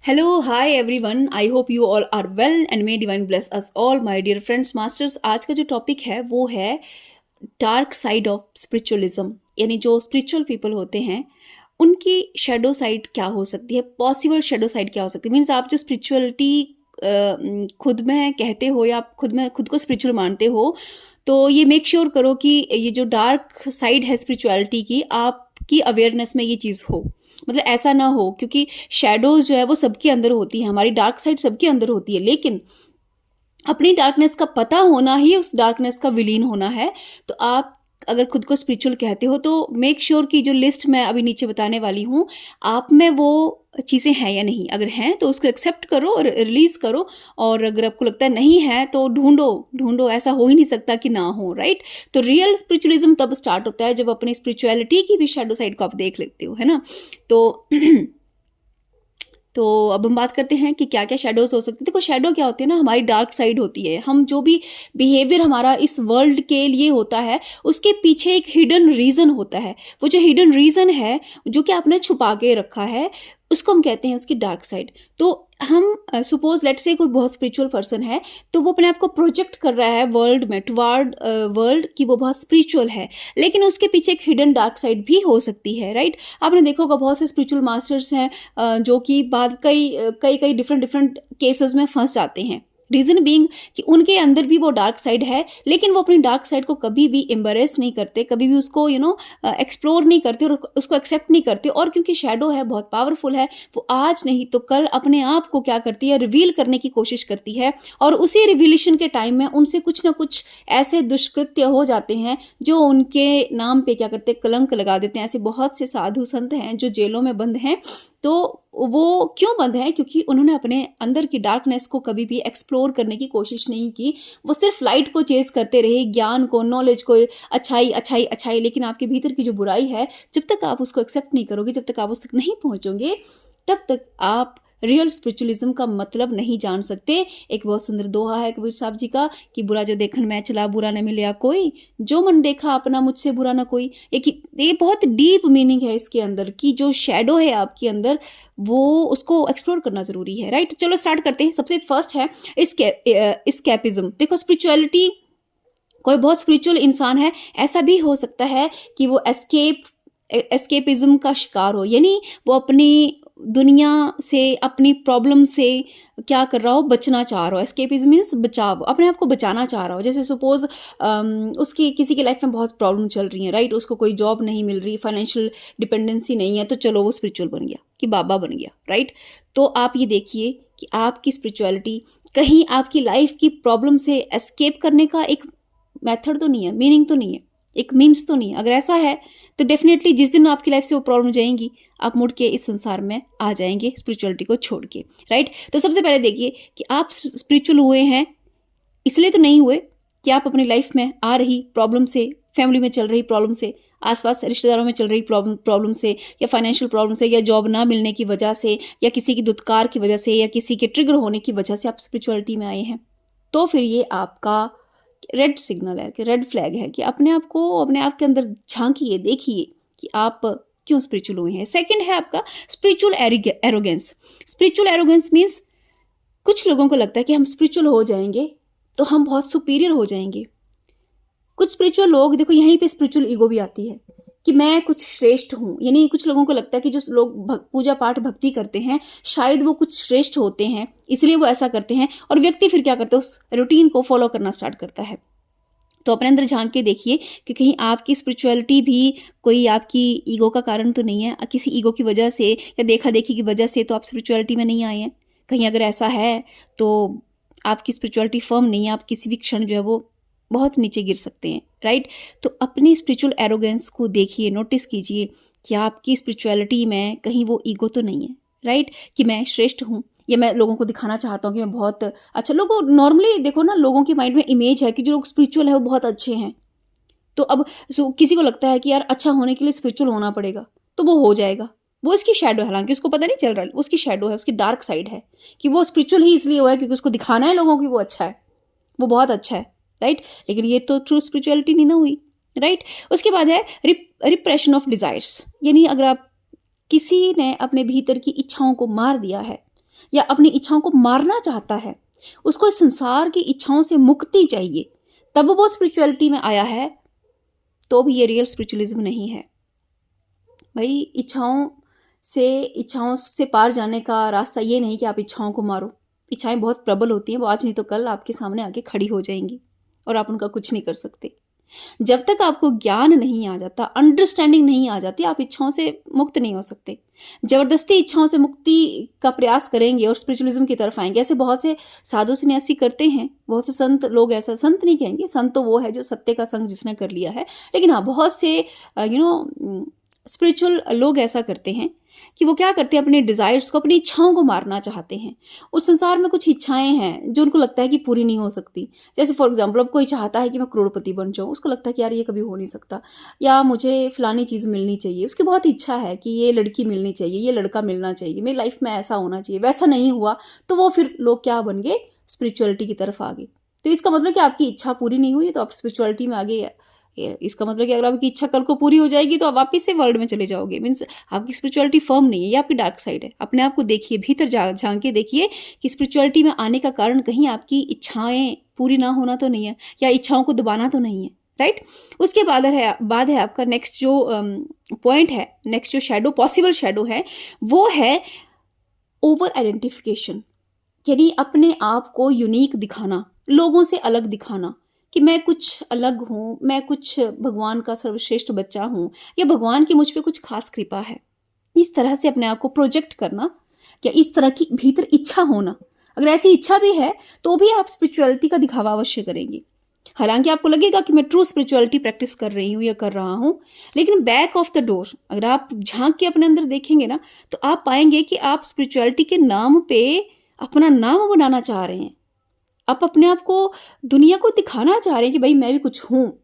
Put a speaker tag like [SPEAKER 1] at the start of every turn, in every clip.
[SPEAKER 1] Hello, hi everyone. I hope you all are well and may divine bless us all, my dear friends, masters. आज का जो topic है वो है dark side of spiritualism, यानी जो स्पिरिचुअल पीपल होते हैं उनकी शेडो साइड क्या हो सकती है, पॉसिबल शेडो साइड क्या हो सकती है। मीन्स आप जो स्पिरिचुअलिटी खुद में कहते हो या आप खुद को स्पिरिचुअल मानते हो, तो ये मेक श्योर करो कि ये जो डार्क साइड है स्पिरिचुअलिटी की, आपकी अवेयरनेस में ये चीज़ हो। मतलब ऐसा ना हो, क्योंकि शैडोज जो है वो सबके अंदर होती है, हमारी डार्क साइड सबके अंदर होती है, लेकिन अपनी डार्कनेस का पता होना ही उस डार्कनेस का विलीन होना है। तो आप अगर खुद को स्पिरिचुअल कहते हो तो मेक श्योर कि जो लिस्ट मैं अभी नीचे बताने वाली हूँ, आप में वो चीज़ें हैं या नहीं। अगर हैं तो उसको एक्सेप्ट करो और रिलीज करो, और अगर आपको लगता है नहीं है तो ढूंढो ढूंढो, ऐसा हो ही नहीं सकता कि ना हो, राइट। तो रियल स्पिरिचुअलिज्म तब स्टार्ट होता है जब अपनी स्पिरिचुअलिटी की भी शैडो साइड को आप देख लेते हो, है ना। तो तो अब हम बात करते हैं कि क्या क्या शेडोज हो सकती है। देखो, शेडो क्या होती है ना, हमारी डार्क साइड होती है। हम जो भी बिहेवियर हमारा इस वर्ल्ड के लिए होता है, उसके पीछे एक हिडन रीजन होता है। वो जो हिडन रीजन है, जो कि आपने छुपा के रखा है, उसको हम कहते हैं उसकी डार्क साइड। तो हम सपोज लेट से कोई बहुत स्पिरिचुअल पर्सन है, तो वो अपने आप को प्रोजेक्ट कर रहा है वर्ल्ड में, टुवार्ड वर्ल्ड, कि वो बहुत स्पिरिचुअल है, लेकिन उसके पीछे एक हिडन डार्क साइड भी हो सकती है, राइट। आपने देखा होगा बहुत से स्पिरिचुअल मास्टर्स हैं जो कि बाद कई कई कई डिफरेंट डिफरेंट केसेस में फंस जाते हैं। रीजन बीइंग कि उनके अंदर भी वो डार्क साइड है, लेकिन वो अपनी डार्क साइड को कभी भी एम्बरेस नहीं करते, कभी भी उसको एक्सप्लोर नहीं करते और उसको एक्सेप्ट नहीं करते। और क्योंकि शेडो है, बहुत पावरफुल है, वो आज नहीं तो कल अपने आप को क्या करती है, रिवील करने की कोशिश करती है। और उसी रिवीलेशन के टाइम में उनसे कुछ ना कुछ ऐसे दुष्कृत्य हो जाते हैं जो उनके नाम पे क्या करते हैं, कलंक लगा देते हैं। ऐसे बहुत से साधु संत हैं जो जेलों में बंद हैं। तो वो क्यों बंद है? क्योंकि उन्होंने अपने अंदर की डार्कनेस को कभी भी एक्सप्लोर करने की कोशिश नहीं की। वो सिर्फ लाइट को चेज करते रहे, ज्ञान को, नॉलेज को, अच्छाई अच्छाई अच्छाई। लेकिन आपके भीतर की जो बुराई है, जब तक आप उसको एक्सेप्ट नहीं करोगे, जब तक आप उस तक नहीं पहुंचोगे, तब तक आप रियल स्पिरिचुअलिज्म का मतलब नहीं जान सकते। एक बहुत सुंदर दोहा है कबीर साहब जी का कि बुरा जो देखन मैं चला, बुरा न मिलया कोई, जो मन देखा अपना, मुझसे बुरा ना कोई। ये बहुत डीप मीनिंग है इसके अंदर कि जो शेडो है आपके अंदर, वो उसको एक्सप्लोर करना जरूरी है, राइट। चलो स्टार्ट करते हैं। सबसे फर्स्ट है स्केपिज्म। देखो, स्पिरिचुअलिटी, कोई बहुत स्पिरिचुअल इंसान है, ऐसा भी हो सकता है कि वो एस्केपिज्म का शिकार हो, यानी वो अपनी दुनिया से, अपनी प्रॉब्लम से क्या कर रहा हो, बचना चाह रहा हो। एस्केपिज्म मीन्स बचाव, अपने आप को बचाना चाह रहा हो। जैसे सपोज उसकी किसी की लाइफ में बहुत प्रॉब्लम चल रही है, राइट। उसको कोई जॉब नहीं मिल रही, फाइनेंशियल डिपेंडेंसी नहीं है, तो चलो वो स्पिरिचुअल बन गया कि बाबा बन गया, राइट। तो आप ये देखिए कि आपकी स्पिरिचुअलिटी कहीं आपकी लाइफ की प्रॉब्लम से एस्केप करने का एक मेथड तो नहीं है, मीनिंग तो नहीं है, एक मीन्स तो नहीं है। अगर ऐसा है तो डेफिनेटली जिस दिन आपकी लाइफ से वो प्रॉब्लम जाएंगी, आप मुड़ के इस संसार में आ जाएंगे स्पिरिचुअलिटी को छोड़ के, राइट। तो सबसे पहले देखिए कि आप स्पिरिचुअल हुए हैं इसलिए तो नहीं हुए कि आप अपनी लाइफ में आ रही प्रॉब्लम से, फैमिली में चल रही प्रॉब्लम से, आसपास रिश्तेदारों में चल रही प्रॉब्लम से, या फाइनेंशियल प्रॉब्लम से, या जॉब ना मिलने की वजह से, या किसी की दुत्कार की वजह से, या किसी के ट्रिगर होने की वजह से आप स्पिरिचुअलिटी में आए हैं। तो फिर ये आपका रेड सिग्नल है, कि रेड फ्लैग है, कि अपने आप को, अपने आप के अंदर झांकिए, देखिए कि आप क्यों स्पिरिचुअल हुए हैं। सेकंड है आपका spiritual arrogance. Spiritual arrogance means कुछ लोगों को लगता है कि हम स्पिरिचुअल हो जाएंगे तो हम बहुत सुपीरियर हो जाएंगे। कुछ स्पिरिचुअल लोग, देखो यहीं पे स्पिरिचुअल ईगो भी आती है कि मैं कुछ श्रेष्ठ हूँ। यानी कुछ लोगों को लगता है कि जो लोग पूजा पाठ भक्ति करते हैं, शायद वो कुछ श्रेष्ठ होते हैं, इसलिए वो ऐसा करते हैं। और व्यक्ति फिर क्या करता है, उस रूटीन को फॉलो करना स्टार्ट करता है। तो अपने अंदर झांक के देखिए कि कहीं आपकी स्पिरिचुअलिटी भी कोई आपकी ईगो का कारण तो नहीं है, किसी ईगो की वजह से या देखा देखी की वजह से तो आप स्पिरिचुअलिटी में नहीं आए हैं। कहीं अगर ऐसा है तो आपकी स्पिरिचुअलिटी फर्म नहीं है, आप किसी भी क्षण जो है वो बहुत नीचे गिर सकते हैं, राइट। तो अपनी स्पिरिचुअल एरोगेंस को देखिए, नोटिस कीजिए कि आपकी स्पिरिचुअलिटी में कहीं वो ईगो तो नहीं है, राइट, कि मैं श्रेष्ठ हूँ, या मैं लोगों को दिखाना चाहता हूँ कि मैं बहुत अच्छा। लोगों नॉर्मली देखो ना, लोगों के माइंड में इमेज है कि जो लोग स्पिरिचुअल है वो बहुत अच्छे हैं। तो अब किसी को लगता है कि यार अच्छा होने के लिए स्पिरिचुअल होना पड़ेगा, तो वो हो जाएगा। वो इसकी शेडो है, हालांकि उसको पता नहीं चल रहा है, उसकी शेडो है, उसकी डार्क साइड है, कि वो स्पिरिचुअल ही इसलिए हुआ है क्योंकि उसको दिखाना है लोगों को वो अच्छा है, वो बहुत अच्छा है, राइट। लेकिन ये तो ट्रू स्पिरिचुअलिटी नहीं ना हुई, राइट। उसके बाद है रिप्रेशन ऑफ डिजायर्स। यानी अगर आप, किसी ने अपने भीतर की इच्छाओं को मार दिया है, या अपनी इच्छाओं को मारना चाहता है, उसको इस संसार की इच्छाओं से मुक्ति चाहिए, तब वो स्पिरिचुअलिटी में आया है, तो भी ये रियल स्पिरिचुअलिज्म नहीं है। भाई इच्छाओं से पार जाने का रास्ता ये नहीं कि आप इच्छाओं को मारो। इच्छाएं बहुत प्रबल होती हैं, वो आज नहीं तो कल आपके सामने आके खड़ी हो जाएंगी और आप उनका कुछ नहीं कर सकते। जब तक आपको ज्ञान नहीं आ जाता, अंडरस्टैंडिंग नहीं आ जाती, आप इच्छाओं से मुक्त नहीं हो सकते। जबरदस्ती इच्छाओं से मुक्ति का प्रयास करेंगे और स्पिरिचुअलिज्म की तरफ आएंगे, ऐसे बहुत से साधु सन्यासी करते हैं, बहुत से संत लोग, ऐसा संत नहीं कहेंगे, संत तो वो है जो सत्य का संग जिसने कर लिया है, लेकिन हाँ बहुत से स्पिरिचुअल लोग ऐसा करते हैं कि वो क्या करते हैं, अपने डिजायर्स को, अपनी इच्छाओं को मारना चाहते हैं। उस संसार में कुछ इच्छाएं हैं जो उनको लगता है कि पूरी नहीं हो सकती। जैसे फॉर एग्जांपल, अब कोई चाहता है कि मैं करोड़पति बन जाऊं, उसको लगता है कि यार ये कभी हो नहीं सकता, या मुझे फलानी चीज़ मिलनी चाहिए, उसकी बहुत इच्छा है कि ये लड़की मिलनी चाहिए, ये लड़का मिलना चाहिए, मेरी लाइफ में ऐसा होना चाहिए, वैसा नहीं हुआ तो वो फिर लोग क्या बन गए, स्पिरिचुअलिटी की तरफ आ गए। तो इसका मतलब कि आपकी इच्छा पूरी नहीं हुई तो आप स्पिरिचुअलिटी में आ गए। इसका मतलब कि अगर आपकी इच्छा कल को पूरी हो जाएगी तो आप वापिस से वर्ल्ड में चले जाओगे, मीन्स आपकी स्पिरिचुअलिटी फर्म नहीं है, ये आपकी डार्क साइड है। अपने आप को देखिए, भीतर झांक के देखिए कि स्पिरिचुअलिटी में आने का कारण कहीं आपकी इच्छाएं पूरी ना होना तो नहीं है, या इच्छाओं को दबाना तो नहीं है, राइट। उसके बाद है आपका नेक्स्ट जो पॉइंट है, नेक्स्ट जो शेडो, पॉसिबल शेडो है, वो है ओवर आइडेंटिफिकेशन, यानी अपने आप को यूनिक दिखाना, लोगों से अलग दिखाना कि मैं कुछ अलग हूँ, मैं कुछ भगवान का सर्वश्रेष्ठ बच्चा हूँ, या भगवान की मुझ पे कुछ खास कृपा है। इस तरह से अपने आप को प्रोजेक्ट करना, या इस तरह की भीतर इच्छा होना, अगर ऐसी इच्छा भी है तो भी आप स्पिरिचुअलिटी का दिखावा अवश्य करेंगे। हालांकि आपको लगेगा कि मैं ट्रू स्पिरिचुअलिटी प्रैक्टिस कर रही हूँ या कर रहा हूँ, लेकिन बैक ऑफ द डोर अगर आप झांक के अपने अंदर देखेंगे ना, तो आप पाएंगे कि आप स्पिरिचुअलिटी के नाम पे अपना नाम बनाना चाह रहे हैं। आप अपने आप को दुनिया को दिखाना चाह रहे हैं कि भाई मैं भी कुछ हूँ,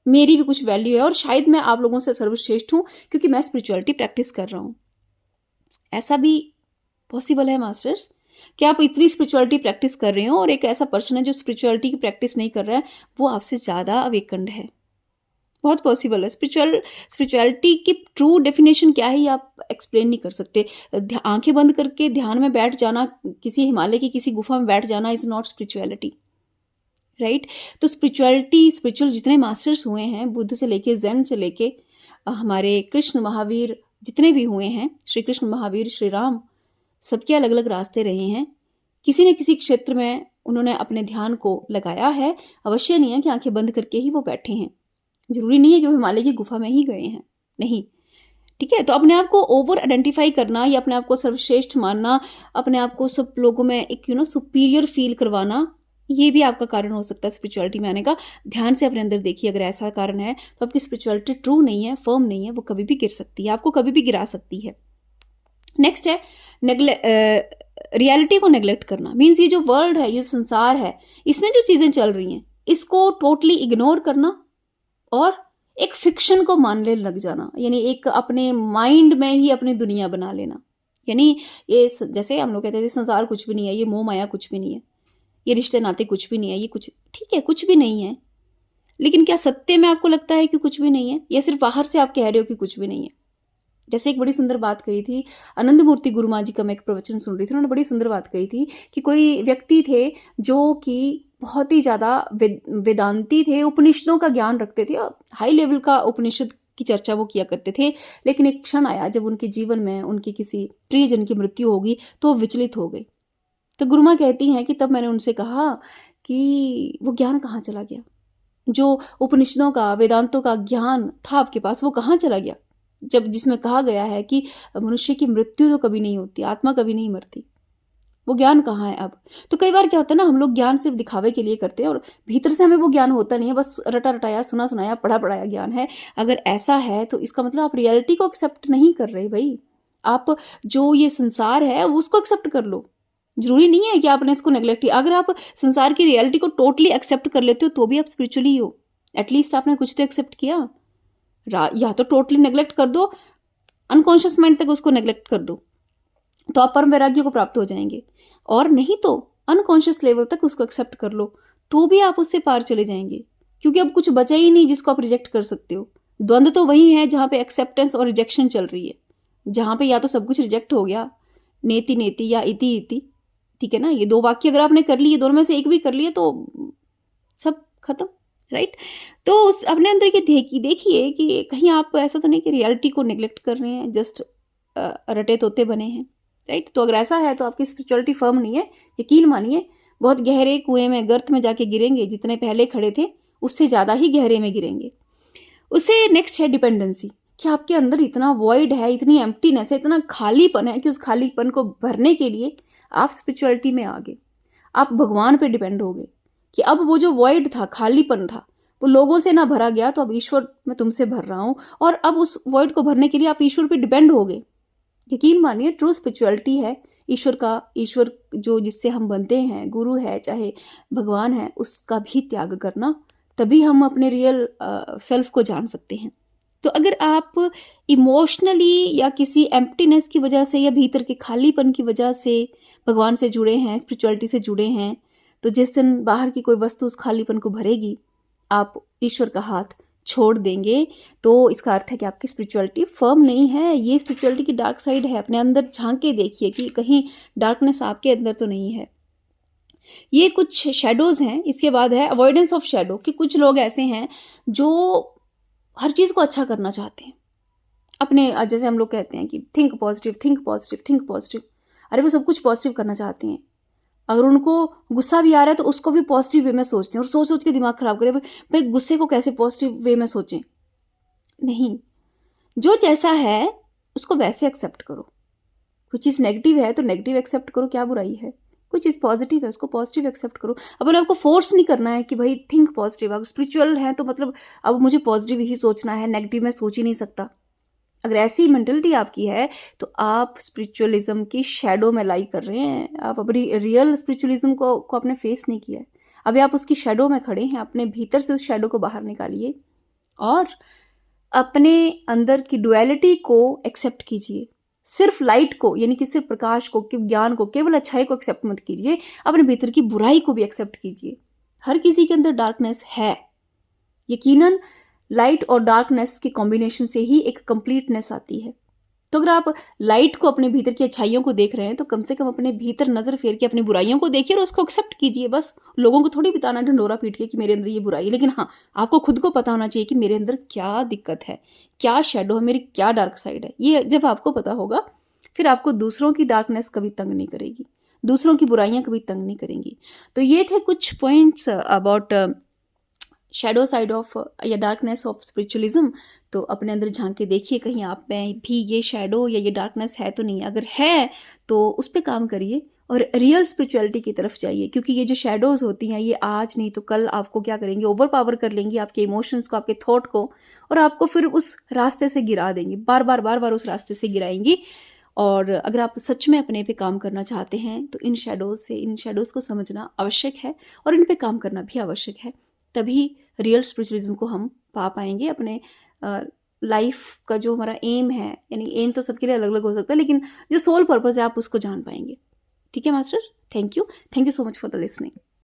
[SPEAKER 1] मेरी भी कुछ वैल्यू है, और शायद मैं आप लोगों से सर्वश्रेष्ठ हूँ क्योंकि मैं स्पिरिचुअलिटी प्रैक्टिस कर रहा हूँ। ऐसा भी पॉसिबल है मास्टर्स कि आप इतनी स्पिरिचुअलिटी प्रैक्टिस कर रहे हो और एक ऐसा पर्सन है जो स्पिरिचुअलिटी की प्रैक्टिस नहीं कर रहा है, वो आपसे ज़्यादा अवेकन्ड है। बहुत पॉसिबल है। स्पिरिचुअलिटी की ट्रू डेफिनेशन क्या है ये आप एक्सप्लेन नहीं कर सकते। आंखें बंद करके ध्यान में बैठ जाना, किसी हिमालय की किसी गुफा में बैठ जाना इज नॉट स्पिरिचुअलिटी, राइट। तो स्पिरिचुअल जितने मास्टर्स हुए हैं, बुद्ध से लेके, जैन से लेके, हमारे कृष्ण महावीर जितने भी हुए हैं, श्री कृष्ण महावीर, श्री राम, सबके अलग अलग रास्ते रहे हैं। किसी न किसी क्षेत्र में उन्होंने अपने ध्यान को लगाया है। अवश्य नहीं है कि आंखें बंद करके ही वो बैठे हैं, जरूरी नहीं है कि वो हिमालय की गुफा में ही गए हैं, नहीं, ठीक है। तो अपने आप को ओवर आइडेंटिफाई करना या अपने आप को सर्वश्रेष्ठ मानना, अपने आप को सब लोगों में एक सुपीरियर फील करवाना, ये भी आपका कारण हो सकता है स्पिरिचुअलिटी में आने का। ध्यान से अपने अंदर देखिए, अगर ऐसा कारण है तो आपकी स्पिरिचुअलिटी ट्रू नहीं है, फर्म नहीं है, वो कभी भी गिर सकती है, आपको कभी भी गिरा सकती है। नेक्स्ट है रियलिटी को नेग्लेक्ट करना, मीन्स ये जो वर्ल्ड है, ये संसार है, इसमें जो चीजें चल रही हैं इसको टोटली इग्नोर करना और एक फिक्शन को मानने लग जाना, यानी एक अपने माइंड में ही अपनी दुनिया बना लेना। यानी ये जैसे हम लोग कहते हैं संसार कुछ भी नहीं है, ये मोह माया कुछ भी नहीं है, ये रिश्ते नाते कुछ भी नहीं है, ये कुछ ठीक है, कुछ भी नहीं है, लेकिन क्या सत्य में आपको लगता है कि कुछ भी नहीं है, या सिर्फ बाहर से आप कह रहे हो कि कुछ भी नहीं है। जैसे एक बड़ी सुंदर बात कही थी आनंद मूर्ति गुरु माँ जी का, मैं एक प्रवचन सुन रही थी, उन्होंने बड़ी सुंदर बात कही थी कि कोई व्यक्ति थे जो कि बहुत ही ज़्यादा वेदांती थे, उपनिषदों का ज्ञान रखते थे, हाई लेवल का उपनिषद की चर्चा वो किया करते थे, लेकिन एक क्षण आया जब उनके जीवन में उनकी किसी प्रियजन की मृत्यु होगी तो वो विचलित हो गए। तो गुरु माँ कहती हैं कि तब मैंने उनसे कहा कि वो ज्ञान कहाँ चला गया, जो उपनिषदों का, वेदांतों का ज्ञान था आपके पास, वो कहाँ चला गया, जब जिसमें कहा गया है कि मनुष्य की मृत्यु तो कभी नहीं होती, आत्मा कभी नहीं मरती, वो ज्ञान कहाँ है अब। तो कई बार क्या होता है ना, हम लोग ज्ञान सिर्फ दिखावे के लिए करते हैं और भीतर से हमें वो ज्ञान होता नहीं है, बस रटा रटाया, सुना सुनाया, पढ़ा पढ़ाया ज्ञान है। अगर ऐसा है तो इसका मतलब आप रियलिटी को एक्सेप्ट नहीं कर रहे भाई। आप जो ये संसार है उसको एक्सेप्ट कर लो, जरूरी नहीं है कि आपने इसको नेग्लेक्ट किया। अगर आप संसार की रियलिटी को टोटली एक्सेप्ट कर लेते हो तो भी आप स्पिरिचुअली हो, एटलीस्ट आपने कुछ तो एक्सेप्ट किया। या तो टोटली नेग्लेक्ट कर दो, अनकॉन्शियस माइंड तक उसको नेग्लेक्ट कर दो, तो आप परम वैराग्य को प्राप्त हो जाएंगे, और नहीं तो अनकॉन्शियस लेवल तक उसको एक्सेप्ट कर लो, तो भी आप उससे पार चले जाएंगे, क्योंकि अब कुछ बचा ही नहीं जिसको आप रिजेक्ट कर सकते हो। द्वंद्व तो वही है जहाँ पे एक्सेप्टेंस और रिजेक्शन चल रही है, जहाँ पे या तो सब कुछ रिजेक्ट हो गया, नेति नेति या इति इति, ठीक है ना। ये 2 वाक्य अगर आपने कर लिए, दोनों में से एक भी कर लिए तो सब खत्म, राइट। तो उस अपने अंदर के देखिए कि कहीं आप ऐसा तो नहीं कि रियलिटी को नेग्लेक्ट कर रहे हैं, जस्ट रटे तोते बने हैं, राइट। तो अगर ऐसा है तो आपकी स्पिरिचुअलिटी फर्म नहीं है। यकीन मानिए बहुत गहरे कुएं में, गर्त में जाके गिरेंगे, जितने पहले खड़े थे उससे ज़्यादा ही गहरे में गिरेंगे। उससे नेक्स्ट है डिपेंडेंसी, कि आपके अंदर इतना वॉइड है, इतनी एम्प्टीनेस है, इतना खालीपन है कि उस खालीपन को भरने के लिए आप स्पिरिचुअलिटी में आ गए, आप भगवान पे डिपेंड हो गए, कि अब वो जो वॉइड था, खालीपन था, वो लोगों से ना भरा गया, तो अब ईश्वर मैं तुमसे भर रहा हूँ, और अब उस वॉइड को भरने के लिए आप ईश्वर पे डिपेंड हो गए। यकीन मानिए ट्रू स्पिरिचुअलिटी है ईश्वर जो जिससे हम बनते हैं, गुरु है चाहे भगवान है, उसका भी त्याग करना, तभी हम अपने रियल सेल्फ को जान सकते हैं। तो अगर आप इमोशनली या किसी एम्प्टीनेस की वजह से या भीतर के खालीपन की वजह से भगवान से जुड़े हैं, स्पिरिचुअलिटी से जुड़े हैं, तो जिस दिन बाहर की कोई वस्तु उस खालीपन को भरेगी, आप ईश्वर का हाथ छोड़ देंगे, तो इसका अर्थ है कि आपकी स्पिरिचुअलिटी फर्म नहीं है। ये स्पिरिचुअलिटी की डार्क साइड है। अपने अंदर झांक के देखिए कि कहीं डार्कनेस आपके अंदर तो नहीं है। ये कुछ शेडोज हैं। इसके बाद है अवॉइडेंस ऑफ शेडो, कि कुछ लोग ऐसे हैं जो हर चीज़ को अच्छा करना चाहते हैं। अपने जैसे हम लोग कहते हैं कि think positive, think positive, think positive. अरे वो सब कुछ पॉजिटिव करना चाहते हैं। अगर उनको गुस्सा भी आ रहा है तो उसको भी पॉजिटिव वे में सोचते हैं, और सोच सोच के दिमाग खराब करे। भाई गुस्से को कैसे पॉजिटिव वे में सोचें? नहीं, जो जैसा है उसको वैसे एक्सेप्ट करो। कोई चीज़ नेगेटिव है तो नेगेटिव एक्सेप्ट करो, क्या बुराई है? कोई चीज़ पॉजिटिव है उसको पॉजिटिव एक्सेप्ट करो। अब आपको फोर्स नहीं करना है कि भाई थिंक पॉजिटिव। अगर स्पिरिचुअल है तो मतलब अब मुझे पॉजिटिव ही सोचना है, नेगेटिव में सोच ही नहीं सकता। अगर ऐसी मेंटलिटी आपकी है तो आप स्पिरिचुअलिज्म की शैडो में लाई कर रहे हैं। आप अपनी रियल स्पिरिचुअलिज्म को आपने फेस नहीं किया है। अभी आप उसकी शैडो में खड़े हैं। अपने भीतर से उस शैडो को बाहर निकालिए और अपने अंदर की डुअलिटी को एक्सेप्ट कीजिए। सिर्फ लाइट को, यानी कि सिर्फ प्रकाश को, ज्ञान को, केवल अच्छाई को एक्सेप्ट मत कीजिए, अपने भीतर की बुराई को भी एक्सेप्ट कीजिए। हर किसी के अंदर डार्कनेस है। यकीनन लाइट और डार्कनेस के कॉम्बिनेशन से ही एक कंप्लीटनेस आती है। तो अगर आप लाइट को, अपने भीतर की अच्छाइयों को देख रहे हैं, तो कम से कम अपने भीतर नजर फेर के अपनी बुराइयों को देखिए और उसको एक्सेप्ट कीजिए। बस लोगों को थोड़ी बताना ढंडोरा पीट के कि मेरे अंदर ये बुराई है, लेकिन हाँ, आपको खुद को पता होना चाहिए कि मेरे अंदर क्या दिक्कत है, क्या शेडो है, मेरी क्या डार्क साइड है। ये जब आपको पता होगा, फिर आपको दूसरों की डार्कनेस कभी तंग नहीं करेगी, दूसरों की बुराइयां कभी तंग नहीं करेंगी। तो ये थे कुछ points about shadow side of या डार्कनेस ऑफ स्पिरिचुअलिज्म। तो अपने अंदर झांक के देखिए कहीं आप में भी ये शैडो या ये डार्कनेस है तो नहीं। अगर है तो उस पर काम करिए और रियल स्पिरिचुअलिटी की तरफ जाइए, क्योंकि ये जो शैडोज होती हैं ये आज नहीं तो कल आपको क्या करेंगे, ओवर पावर कर लेंगी आपके इमोशंस को, आपके थॉट को, और आपको फिर उस रास्ते से गिरा देंगी, बार बार उस रास्ते से गिराएंगी। और अगर आप सच में अपने पे काम करना चाहते हैं तो इन शैडोज को समझना आवश्यक है और इन पे काम करना भी आवश्यक है। तभी रियल स्पिरिचुअलिज्म को हम पा पाएंगे। अपने लाइफ का जो हमारा एम है, यानी एम तो सबके लिए अलग अलग हो सकता है, लेकिन जो सोल पर्पस है आप उसको जान पाएंगे। ठीक है master, thank you so much for the listening.